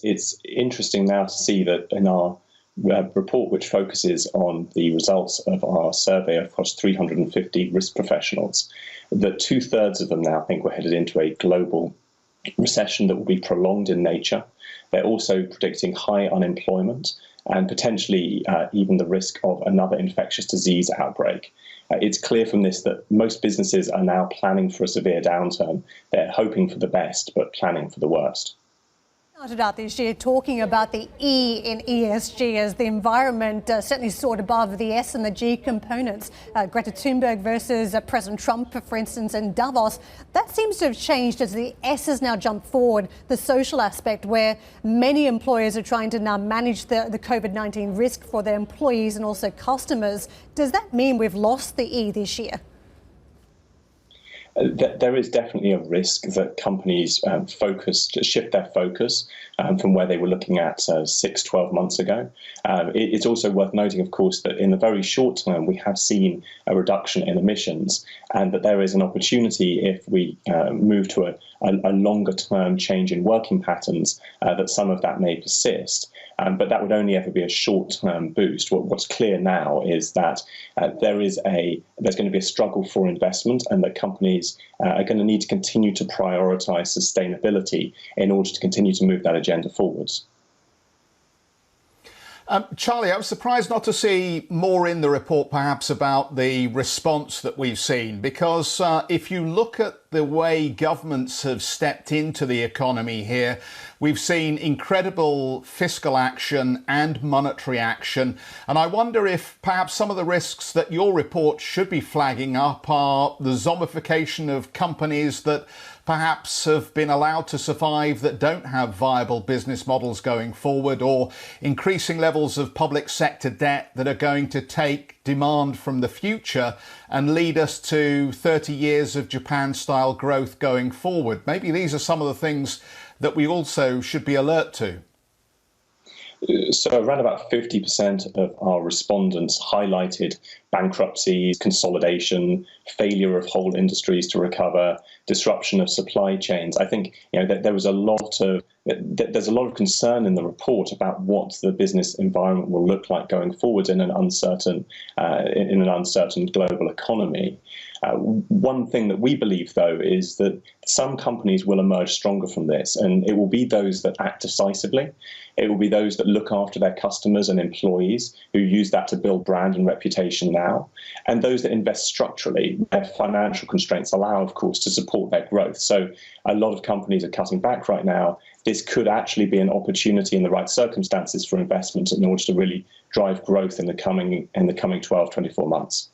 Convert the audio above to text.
it's interesting now to see that in our report, which focuses on the results of our survey across 350 risk professionals, that 2/3 of them now think we're headed into a global recession that will be prolonged in nature. They're also predicting high unemployment and potentially even the risk of another infectious disease outbreak. It's clear from this that most businesses are now planning for a severe downturn. They're hoping for the best, but planning for the worst. Started out this year talking about the E in ESG as the environment certainly soared above the S and the G components. Greta Thunberg versus President Trump, for instance, in Davos. That seems to have changed as the S has now jumped forward, the social aspect where many employers are trying to now manage the COVID-19 risk for their employees and also customers. Does that mean we've lost the E this year? There is definitely a risk that companies shift their focus from where they were looking at 6-12 months ago. It's also worth noting, of course, that in the very short term, we have seen a reduction in emissions, and that there is an opportunity if we move to a longer term change in working patterns, that some of that may persist. But that would only ever be a short-term boost. What's clear now is that there's going to be a struggle for investment, and that companies are going to need to continue to prioritise sustainability in order to continue to move that agenda forwards. Charlie, I was surprised not to see more in the report perhaps about the response that we've seen, because if you look at the way governments have stepped into the economy here, we've seen incredible fiscal action and monetary action. And I wonder if perhaps some of the risks that your report should be flagging up are the zombification of companies that perhaps have been allowed to survive that don't have viable business models going forward, or increasing levels of public sector debt that are going to take demand from the future and lead us to 30 years of Japan-style growth going forward. Maybe these are some of the things that we also should be alert to. So around about 50% of our respondents highlighted bankruptcies, consolidation, failure of whole industries to recover, disruption of supply chains. I think that there's a lot of concern in the report about what the business environment will look like going forward in an uncertain global economy. One thing that we believe, though, is that some companies will emerge stronger from this, and it will be those that act decisively. It will be those that look after their customers and employees, who use that to build brand and reputation now, and those that invest structurally. Their financial constraints allow, of course, to support their growth. So a lot of companies are cutting back right now. This could actually be an opportunity in the right circumstances for investment in order to really drive growth in the coming 12, 24 months.